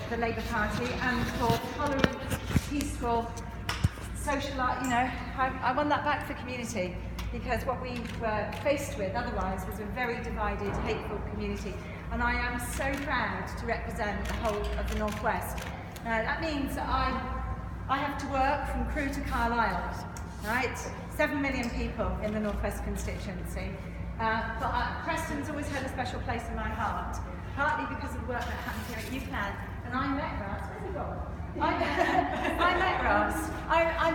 the Labour Party and for tolerant, peaceful, social, I want that back for community, because what we were faced with otherwise was a very divided, hateful community. And I am so proud to represent the whole of the North West. Now that means that I have to work from Crewe to Carlisle, right? 7 million people in the North West constituency. But Preston's always had a special place in my heart, partly because of the work that happens here at UCLan. And I met Russ, where's he gone? I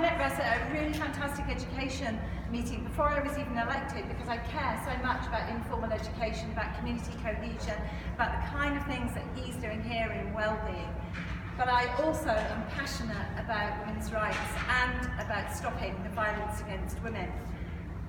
met Russ at a really fantastic education meeting before I was even elected, because I care so much about informal education, about community cohesion, about the kind of things that he's doing here in well-being. But I also am passionate about women's rights and about stopping the violence against women.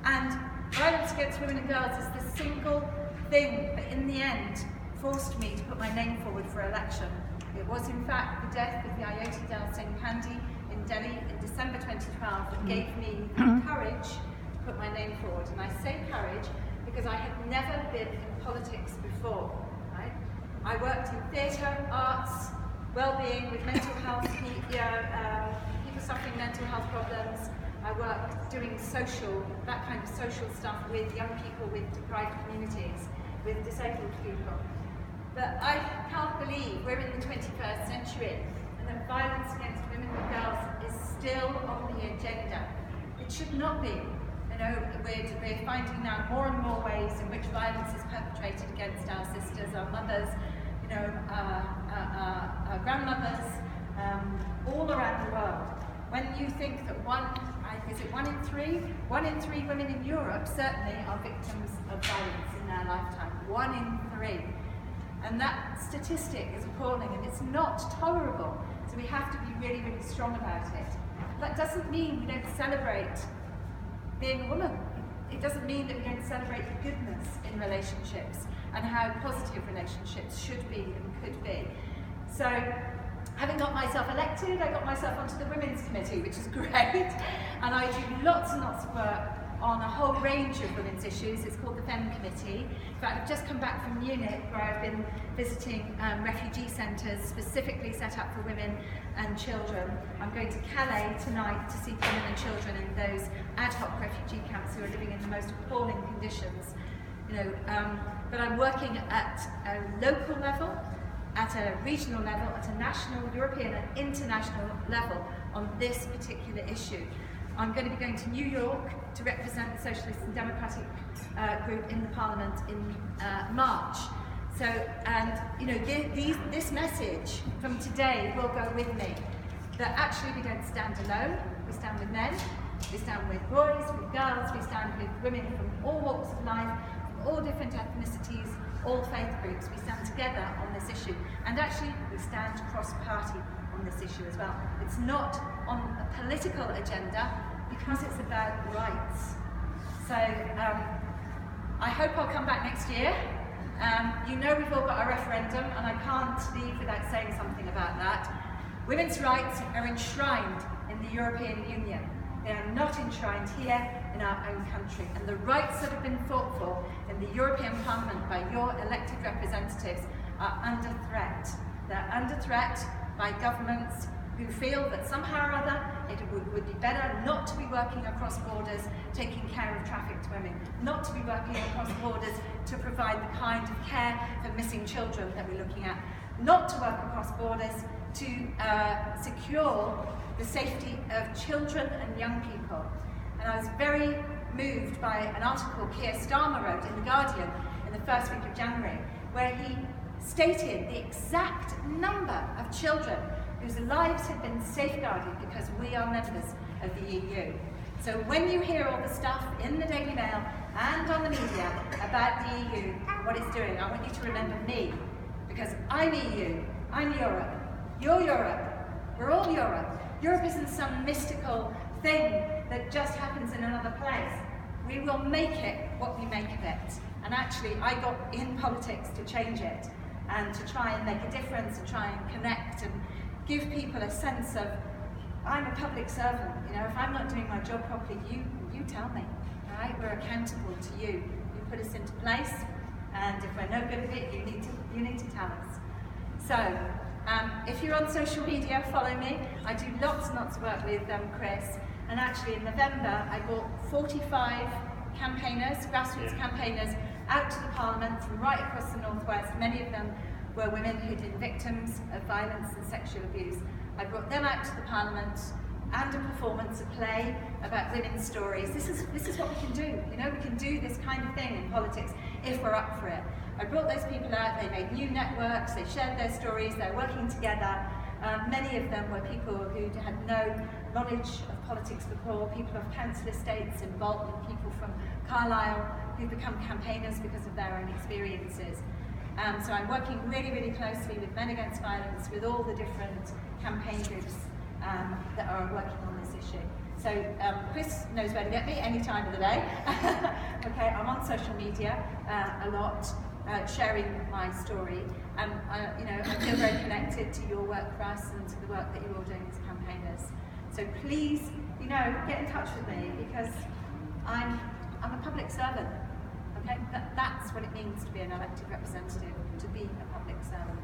And violence against women and girls is the single thing that in the end forced me to put my name forward for election. It was in fact the death of the Ayoti Dal Singh Pandey in Delhi in December 2012 that gave me the courage to put my name forward. And I say courage because I had never been in politics before. Right? I worked in theatre, arts, well-being, with mental health, people suffering mental health problems. I worked doing that kind of social stuff with young people, with deprived communities, with disabled people. But I can't believe we're in the 21st century and that violence against women and girls is still on the agenda. It should not be. We're finding now more and more ways in which violence is perpetrated against our sisters, our mothers, our grandmothers, all around the world. When you think that one in three women in Europe certainly are victims of violence in their lifetime. 1 in 3. And that statistic is appalling, and it's not tolerable. So we have to be really, really strong about it. That doesn't mean we don't celebrate being a woman. It doesn't mean that we don't celebrate the goodness in relationships and how positive relationships should be and could be. So, having got myself elected, I got myself onto the Women's Committee, which is great, and I do lots and lots of work on a whole range of women's issues. It's called the Femme Committee. In fact, I've just come back from Munich, where I've been visiting refugee centres specifically set up for women and children. I'm going to Calais tonight to see women and children in those ad hoc refugee camps who are living in the most appalling conditions. But I'm working at a local level, at a regional level, at a national, European and international level on this particular issue. I'm going to be going to New York to represent the Socialist and Democratic group in the Parliament in March. So, this message from today will go with me, that actually we don't stand alone, we stand with men, we stand with boys, with girls, we stand with women from all walks of life, from all different ethnicities, all faith groups. We stand together on this issue, and actually we stand cross-party on this issue as well. It's not on a political agenda because it's about rights. So I hope I'll come back next year. We've all got a referendum, and I can't leave without saying something about that. Women's rights are enshrined in the European Union. They are not enshrined here in our own country. And the rights that have been fought for in the European Parliament by your elected representatives are under threat. They're under threat by governments who feel that somehow or other it would be better not to be working across borders, taking care of trafficked women, not to be working across borders to provide the kind of care for missing children that we're looking at, not to work across borders to secure the safety of children and young people. And I was very moved by an article Keir Starmer wrote in The Guardian in the first week of January, where he stated the exact number of children whose lives had been safeguarded because we are members of the EU. So when you hear all the stuff in the Daily Mail and on the media about the EU, what it's doing, I want you to remember me, because I'm EU, I'm Europe, you're Europe, we're all Europe. Europe isn't some mystical thing that just happens in another place. We will make it what we make of it. And actually, I got in politics to change it and to try and make a difference and try and connect and give people a sense of, I'm a public servant, if I'm not doing my job properly, you tell me, all right? We're accountable to you. You put us into place, and if we're no good at it, you need to tell us. So, If you're on social media, follow me. I do lots and lots of work with Chris, and actually in November I brought 45 campaigners, grassroots campaigners, out to the Parliament from right across the Northwest. Many of them were women who'd been victims of violence and sexual abuse. I brought them out to the Parliament and a performance, a play about women's stories. This is what we can do. You know, we can do this kind of thing in politics if we're up for it. I brought those people out, they made new networks, they shared their stories, they're working together. Many of them were people who had no knowledge of politics before, people of council estates in Bolton, people from Carlisle who've become campaigners because of their own experiences. So I'm working really, really closely with Men Against Violence, with all the different campaign groups that are working on this issue. So Chris knows where to get me any time of the day. Okay, I'm on social media a lot, sharing my story, and you know, I feel very connected to your work, Russ, and to the work that you're all doing as campaigners. So please, you know, get in touch with me, because I'm a public servant. Okay, that's what it means to be an elected representative, to be a public servant.